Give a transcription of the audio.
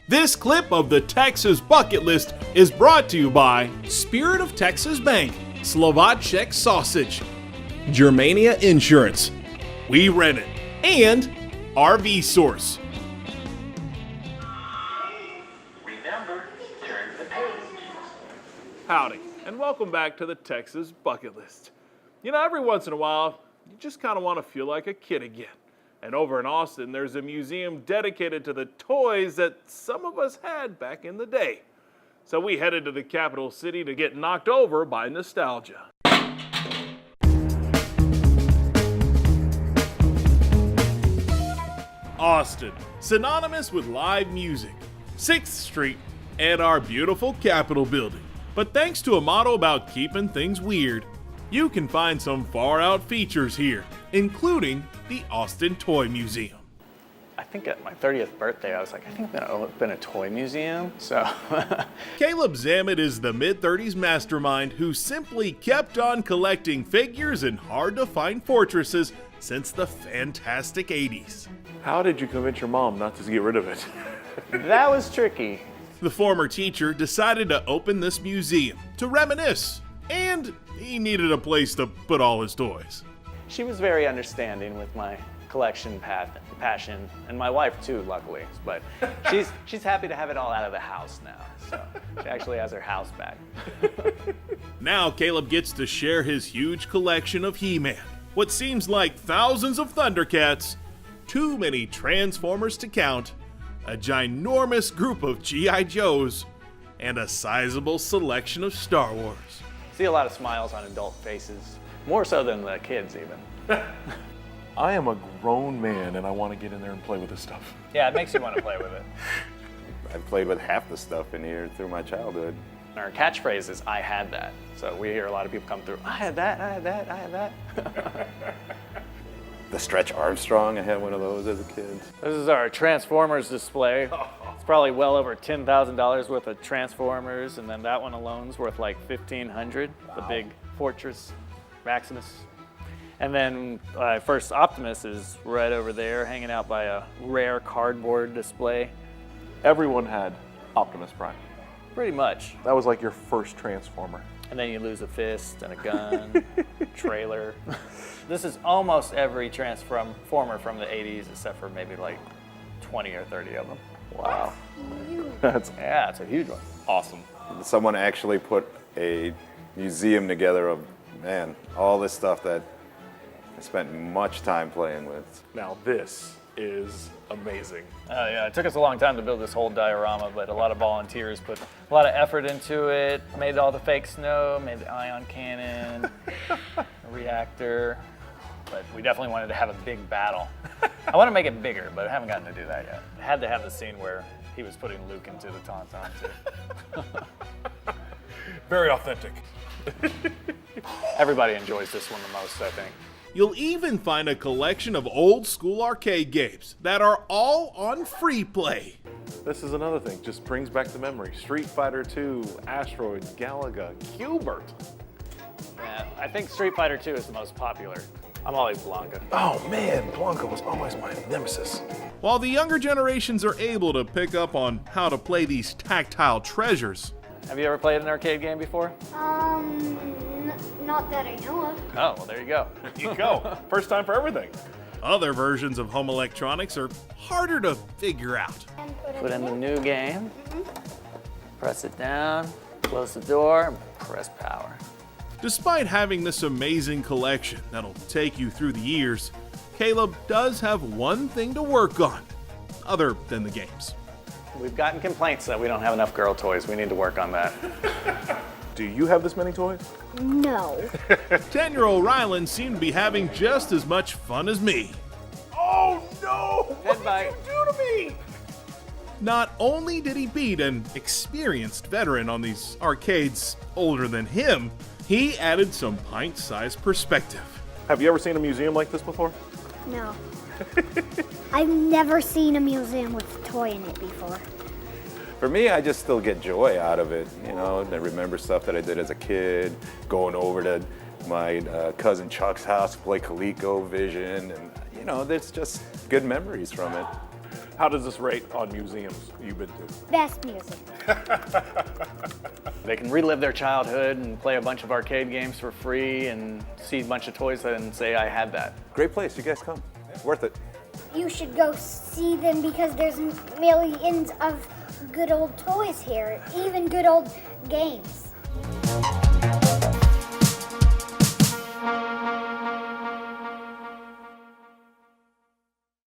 This clip of the Texas Bucket List is brought to you by Spirit of Texas Bank, Slovacek Sausage, Germania Insurance, We Rent It, and RV Source. Remember, turn the page. Howdy, and welcome back to the Texas Bucket List. You know, every once in a while, you just kind of want to feel like a kid again. And over in Austin, there's a museum dedicated to the toys that some of us had back in the day. So we headed to the capital city to get knocked over by nostalgia. Austin, synonymous with live music, 6th Street, and our beautiful Capitol building. But thanks to a motto about keeping things weird, you can find some far-out features here, including the Austin Toy Museum. I think at my 30th birthday, I was like, I think I'm gonna open a toy museum, so. Caleb Zammit is the mid-30s mastermind who simply kept on collecting figures in hard-to-find fortresses since the fantastic 80s. How did you convince your mom not to get rid of it? That was tricky. The former teacher decided to open this museum to reminisce, and he needed a place to put all his toys. She was very understanding with my collection passion, and my wife too, luckily. But she's happy to have it all out of the house now, so she actually has her house back. Now Caleb gets to share his huge collection of He-Man, what seems like thousands of Thundercats, too many Transformers to count, a ginormous group of G.I. Joes, and a sizable selection of Star Wars. See a lot of smiles on adult faces, more so than the kids even. I am a grown man and I want to get in there and play with this stuff. Yeah, it makes you want to play with it. I've played with half the stuff in here through my childhood. Our catchphrase is, I had that. So we hear a lot of people come through, I had that, I had that, I had that. The Stretch Armstrong, I had one of those as a kid. This is our Transformers display. It's probably well over $10,000 worth of Transformers, and then that one alone's worth like $1,500, the big Fortress Maximus. And then first Optimus is right over there, hanging out by a rare cardboard display. Everyone had Optimus Prime. Pretty much. That was like your first Transformer. And then you lose a fist and a gun, trailer. This is almost every Transformer from the 80s, except for maybe like 20 or 30 of them. Wow. Yeah, it's a huge one. Awesome. Someone actually put a museum together of, man, all this stuff that I spent much time playing with. Now this is amazing. Yeah, it took us a long time to build this whole diorama, but a lot of volunteers put a lot of effort into it, made all the fake snow, made the ion cannon, a reactor, but we definitely wanted to have a big battle. I want to make it bigger, but I haven't gotten to do that yet. I had to have the scene where he was putting Luke into the Tauntaun too. Very authentic. Everybody enjoys this one the most, I think. You'll even find a collection of old school arcade games that are all on free play. This is another thing, just brings back the memory. Street Fighter 2, Asteroid, Galaga, Q*bert. Yeah, I think Street Fighter 2 is the most popular. I'm always Blanca. Oh man, Blanca was always my nemesis. While the younger generations are able to pick up on how to play these tactile treasures, Have you ever played an arcade game before? Not that I know of. Oh, well, there you go. You go. First time for everything. other versions of home electronics are harder to figure out. And Put in the new game, press it down, close the door, and press power. Despite having this amazing collection that'll take you through the years, Caleb does have one thing to work on, other than the games. We've gotten complaints that we don't have enough girl toys. We need to work on that. Do you have this many toys? No. 10-year-old Rylan seemed to be having just as much fun as me. Oh no! Head bite. Do to me? Not only did he beat an experienced veteran on these arcades older than him, he added some pint-sized perspective. Have you ever seen a museum like this before? No. I've never seen a museum with a toy in it before. For me, I just still get joy out of it. You know, I remember stuff that I did as a kid, going over to my cousin Chuck's house to play ColecoVision, and you know, there's just good memories from it. How does this rate on museums you've been to? Best museum. They can relive their childhood and play a bunch of arcade games for free and see a bunch of toys and say, I had that. Great place. You guys come. It's worth it. You should go see them because there's millions of good old toys here, even good old games.